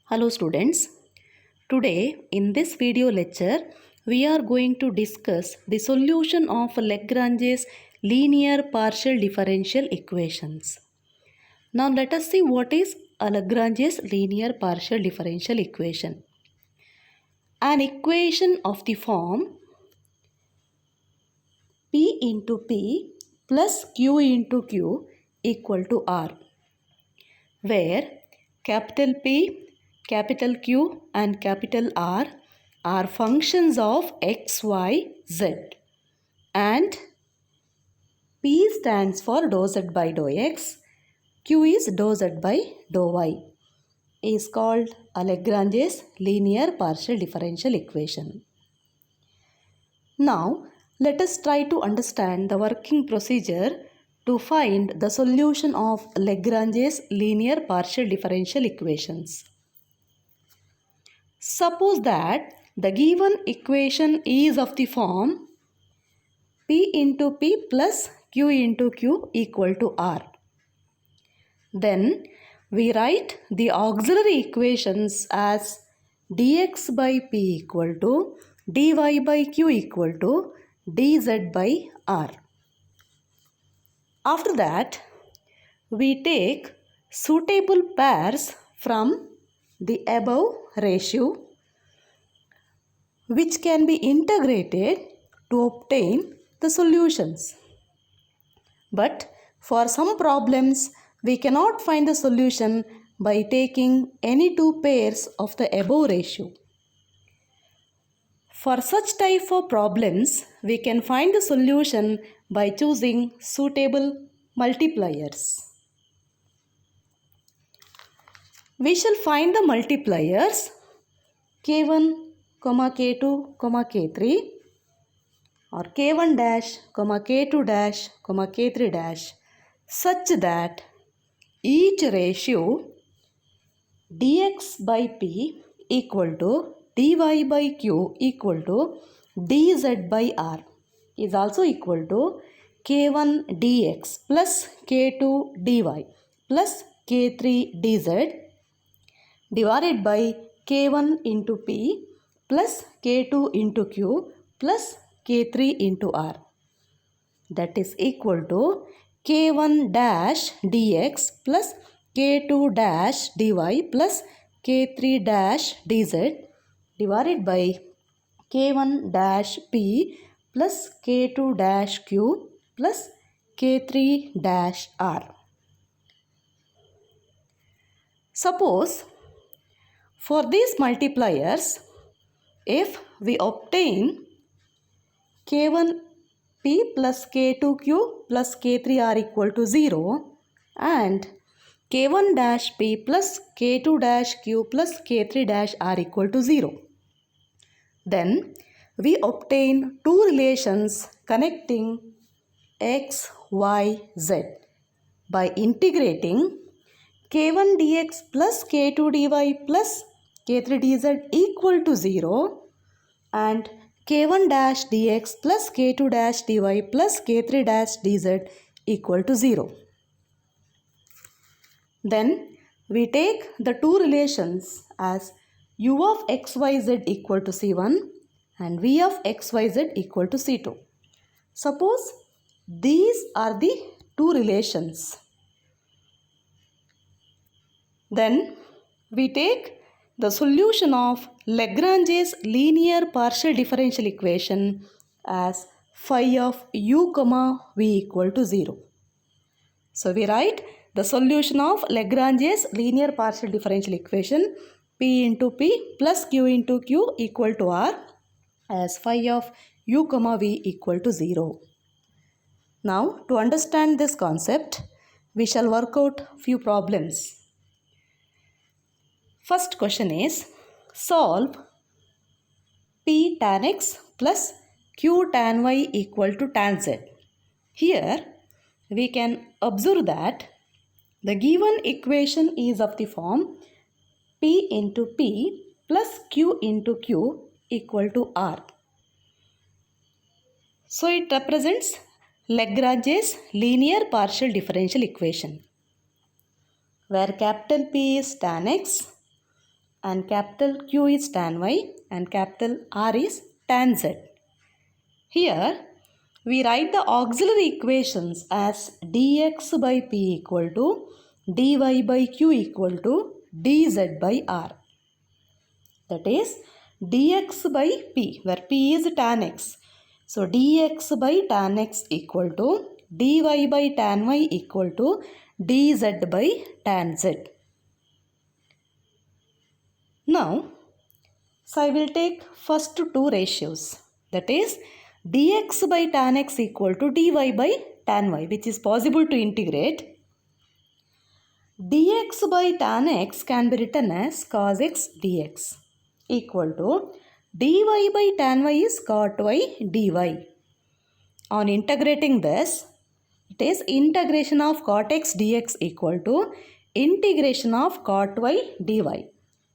Hello students, today in this video lecture we are going to discuss the solution of Lagrange's linear partial differential equations. Now let us see what is a Lagrange's linear partial differential equation. An equation of the form P into P plus Q into Q equal to R, where capital P, capital Q and capital R are functions of x, y, z, and P stands for dou z by dou x, Q is dou z by dou y, is called a Lagrange's linear partial differential equation. Now let us try to understand the working procedure to find the solution of Lagrange's linear partial differential equations. Suppose that the given equation is of the form P into P plus Q into Q equal to R. Then we write the auxiliary equations as dx by P equal to dy by Q equal to dz by R. After that, we take suitable pairs from the above ratio which can be integrated to obtain the solutions. But for some problems, we cannot find the solution by taking any two pairs of the above ratio. For such type of problems, we can find the solution by choosing suitable multipliers. We shall find the multipliers k1, k2, k3 or k1 dash, k2 dash, k3 dash such that each ratio dx by p equal to dy by q equal to dz by r is also equal to k1 dx plus k2 dy plus k3 dz divided by k1 into p plus k2 into q plus k3 into r, that is equal to k1 dash dx plus k2 dash dy plus k3 dash dz divided by k1 dash p plus k2 dash q plus k3 dash r. Suppose for these multipliers, if we obtain k1 p plus k2 q plus k3 r equal to 0 and k1 dash p plus k2 dash q plus k3 dash r equal to 0, then we obtain two relations connecting x, y, z by integrating k1 dx plus k2 dy plus k3 dz equal to 0 and k1 dash dx plus k2 dash dy plus k3 dash dz equal to 0. Then we take the two relations as u of xyz equal to c1 and v of xyz equal to c2. Suppose these are the two relations. Then we take the solution of Lagrange's linear partial differential equation as phi of u comma v equal to 0. So we write the solution of Lagrange's linear partial differential equation P into P plus Q into Q equal to R as phi of u comma v equal to 0. Now to understand this concept, we shall work out few problems. First question is, solve P tan x plus Q tan y equal to tan z. Here we can observe that the given equation is of the form P into P plus Q into Q equal to R. So it represents Lagrange's linear partial differential equation, where capital P is tan x and capital Q is tan y and capital R is tan z. Here we write the auxiliary equations as dx by p equal to dy by q equal to dz by r. That is dx by p, where p is tan x. So dx by tan x equal to dy by tan y equal to dz by tan z. Now, so I will take first two ratios, that is dx by tan x equal to dy by tan y, which is possible to integrate. Dx by tan x can be written as cos x dx equal to dy by tan y is cot y dy. On integrating this, it is integration of cot x dx equal to integration of cot y dy.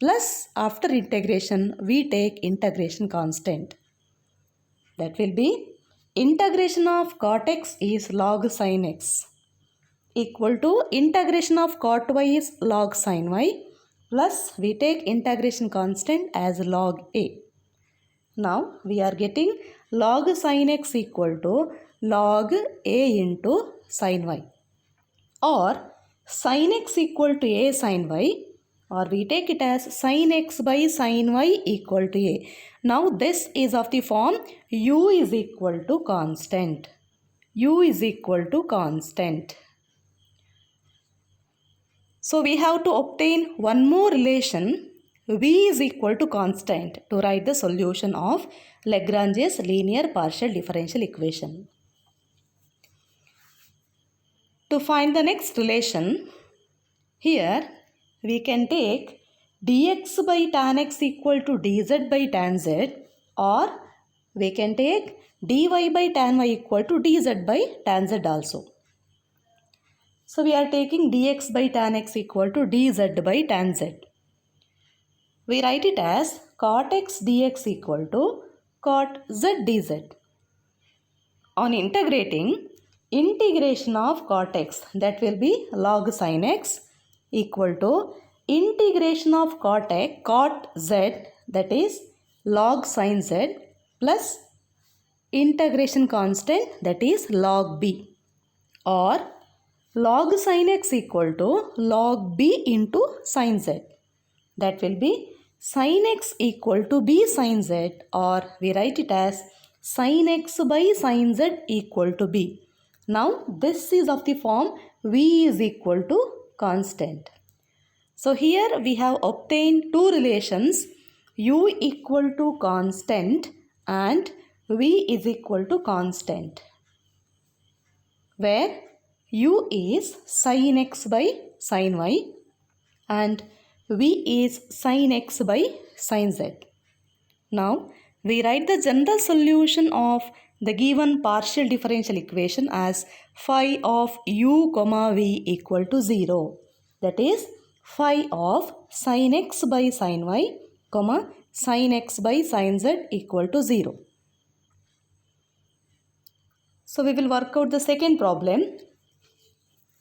Plus after integration we take integration constant. That will be integration of cot x is log sin x equal to integration of cot y is log sin y, plus we take integration constant as log a. Now we are getting log sin x equal to log a into sin y, or sin x equal to a sin y, or we take it as sin x by sin y equal to a. Now this is of the form u is equal to constant. U is equal to constant. So we have to obtain one more relation, v is equal to constant, to write the solution of Lagrange's linear partial differential equation. To find the next relation, here we can take dx by tan x equal to dz by tan z, or we can take dy by tan y equal to dz by tan z also. So we are taking dx by tan x equal to dz by tan z. We write it as cot x dx equal to cot z dz. On integrating, integration of cot x, that will be log sin x equal to integration of cot z, that is log sin z, plus integration constant, that is log b, or log sin x equal to log b into sin z. That will be sin x equal to b sin z, or we write it as sin x by sin z equal to b. Now this is of the form v is equal to constant. So here we have obtained two relations, u equal to constant and v is equal to constant, where u is sin x by sin y and v is sin x by sin z. Now we write the general solution of the given partial differential equation as phi of u comma v equal to 0. That is phi of sin x by sin y comma sin x by sin z equal to 0. So we will work out the second problem.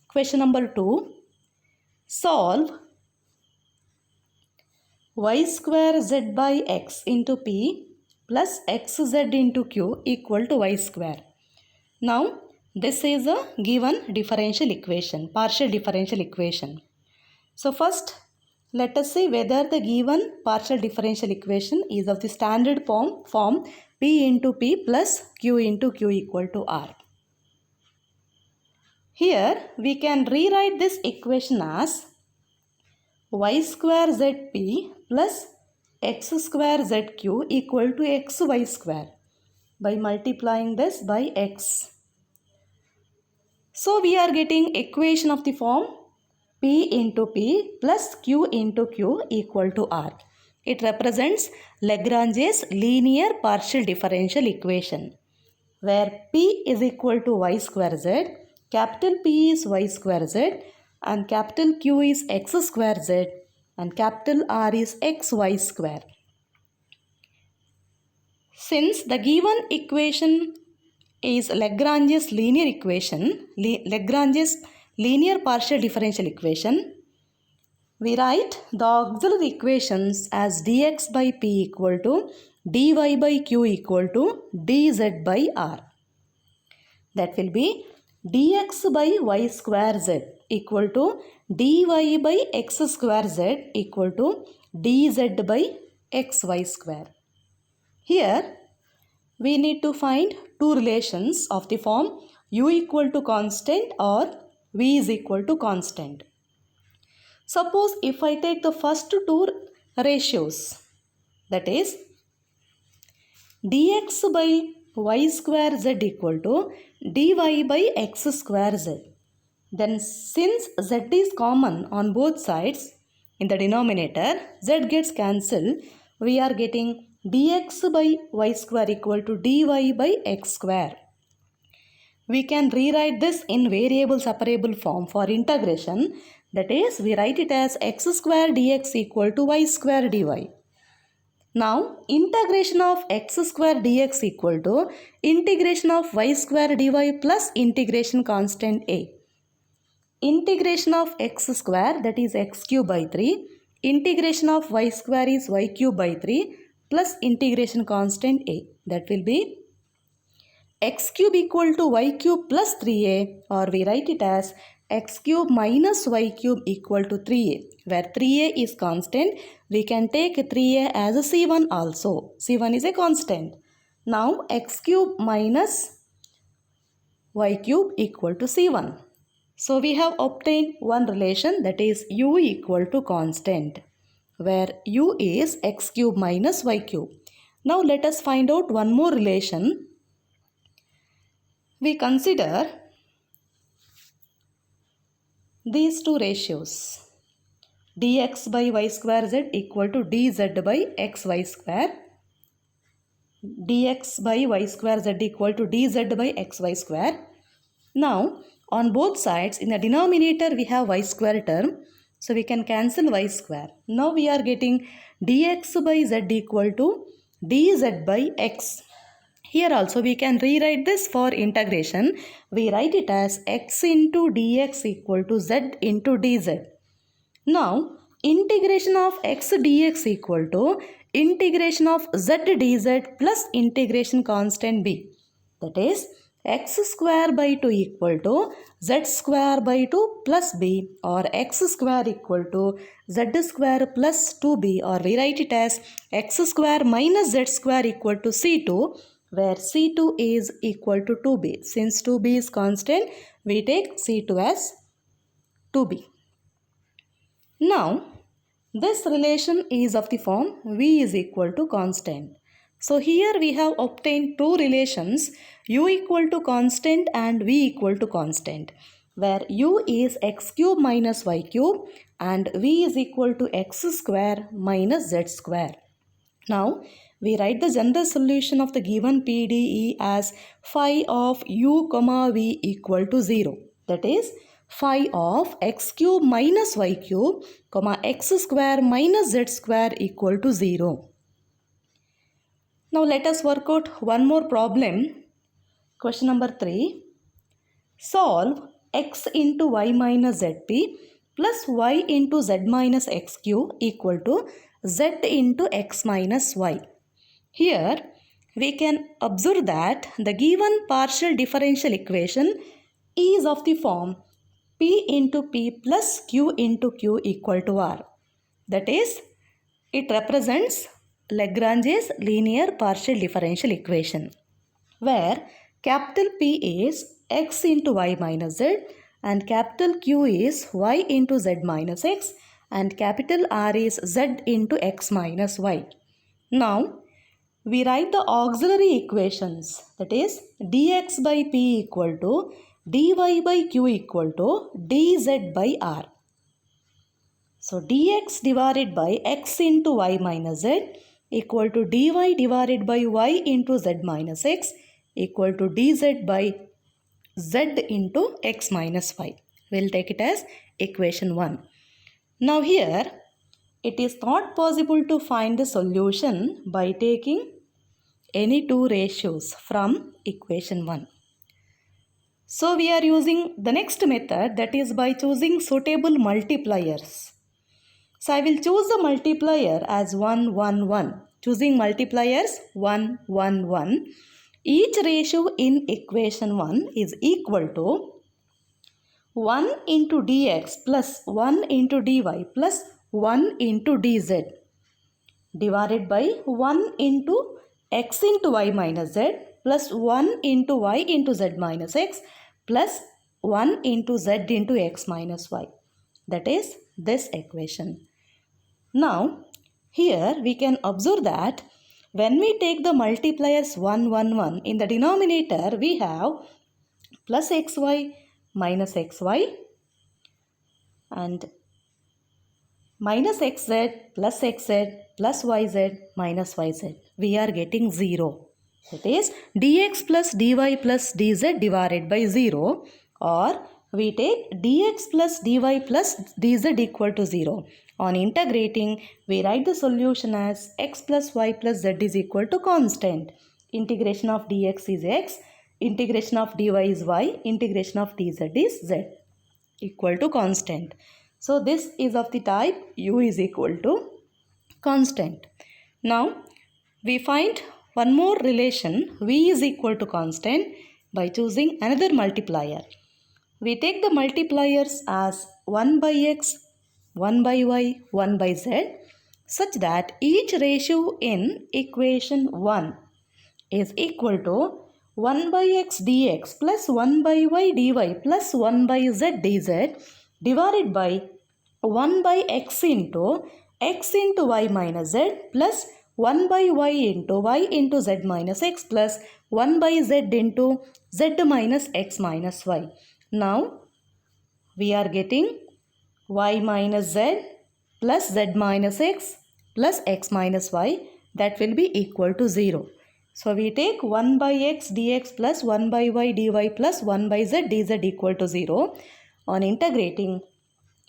Question number 2. Solve y square z by x into p plus xz into q equal to y square. Now this is a given differential equation, partial differential equation. So first let us see whether the given partial differential equation is of the standard form p into p plus q into q equal to r. Here we can rewrite this equation as y square zp plus x square zq equal to xy square by multiplying this by x. So we are getting equation of the form p into p plus q into q equal to r. It represents Lagrange's linear partial differential equation, where p is equal to y square z, capital P is y square z, and capital Q is x square z, and capital R is xy square. Since the given equation is Lagrange's linear equation, Lagrange's linear partial differential equation, we write the auxiliary equations as dx by p equal to dy by q equal to dz by r. That will be dx by y square z equal to dy by x square z equal to dz by xy square. Here we need to find two relations of the form u equal to constant or v is equal to constant. Suppose if I take the first two ratios, that is dx by y square z equal to dy by x square z, then since z is common on both sides in the denominator, z gets cancelled, we are getting dx by y square equal to dy by x square. We can rewrite this in variable separable form for integration. That is, we write it as x square dx equal to y square dy. Now, integration of x square dx equal to integration of y square dy plus integration constant a. Integration of x square, that is x cube by 3. Integration of y square is y cube by 3 plus integration constant a. That will be x cube equal to y cube plus 3a, or we write it as x cube minus y cube equal to 3a. Where 3a is constant, we can take 3a as a c1 also. c1 is a constant. Now x cube minus y cube equal to c1. So we have obtained one relation, that is u equal to constant, where u is x cube minus y cube. Now let us find out one more relation. We consider these two ratios, dx by y square z equal to dz by xy square, dx by y square z equal to dz by xy square. Now on both sides in the denominator we have y square term, so we can cancel y square. Now we are getting dx by z equal to dz by x. Here also we can rewrite this for integration. We write it as x into dx equal to z into dz. Now integration of x dx equal to integration of z dz plus integration constant b. That is x square by 2 equal to z square by 2 plus b, or x square equal to z square plus 2b, or we write it as x square minus z square equal to c2, where c2 is equal to 2b. Since 2b is constant, we take c2 as 2b. Now, this relation is of the form v is equal to constant. So here we have obtained two relations, u equal to constant and v equal to constant, where u is x cube minus y cube and v is equal to x square minus z square. Now, we write the general solution of the given PDE as phi of u comma v equal to 0. That is phi of x cube minus y cube comma x square minus z square equal to 0. Now let us work out one more problem. Question number 3. Solve x into y minus zp plus y into z minus x cube equal to z into x minus y. Here we can observe that the given partial differential equation is of the form p into p plus q into q equal to r. That is, it represents Lagrange's linear partial differential equation, where capital P is x into y minus z and capital Q is y into z minus x and capital R is z into x minus y. Now, we write the auxiliary equations, that is dx by p equal to dy by q equal to dz by r. So dx divided by x into y minus z equal to dy divided by y into z minus x equal to dz by z into x minus y. We will take it as equation 1. Now here it is not possible to find the solution by taking any two ratios from equation 1. So we are using the next method, that is by choosing suitable multipliers. So I will choose the multiplier as 1, 1, 1. Choosing multipliers 1, 1, 1. Each ratio in equation 1 is equal to 1 into dx plus 1 into dy plus 1 into dz divided by 1 into x into y minus z plus 1 into y into z minus x plus 1 into z into x minus y. That is this equation. Now, here we can observe that when we take the multipliers 1, 1, 1, in the denominator we have plus xy minus xy and minus xz plus xz plus yz minus yz. We are getting 0. That is dx plus dy plus dz divided by 0, or we take dx plus dy plus dz equal to 0. On integrating, we write the solution as x plus y plus z is equal to constant. Integration of dx is x, integration of dy is y, integration of dz is z equal to constant. So this is of the type u is equal to constant. Now we find one more relation v is equal to constant by choosing another multiplier. We take the multipliers as 1 by x, 1 by y, 1 by z such that each ratio in equation 1 is equal to 1 by x dx plus 1 by y dy plus 1 by z dz divided by 1 by x into y minus z plus 1 by y into z minus x plus 1 by z into z minus x minus y. Now we are getting y minus z plus z minus x plus x minus y, that will be equal to 0. So we take 1 by x dx plus 1 by y dy plus 1 by z dz equal to 0. On integrating,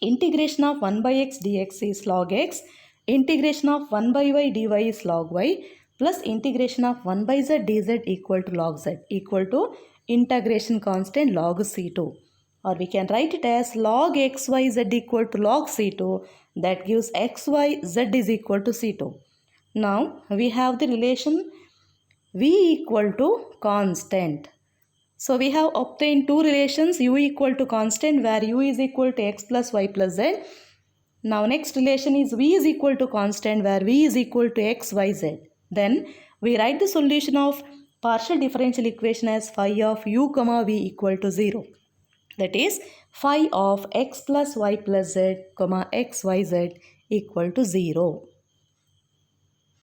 integration of 1 by x dx is log x, integration of 1 by y dy is log y plus integration of 1 by z dz equal to log z equal to integration constant log c2. Or we can write it as log xyz equal to log c2, that gives xyz is equal to c2. Now we have the relation v equal to constant. So we have obtained two relations, u equal to constant where u is equal to x plus y plus z. Now next relation is v is equal to constant where v is equal to x, y, z. Then we write the solution of partial differential equation as phi of u comma v equal to 0. That is phi of x plus y plus z comma x, y, z equal to 0.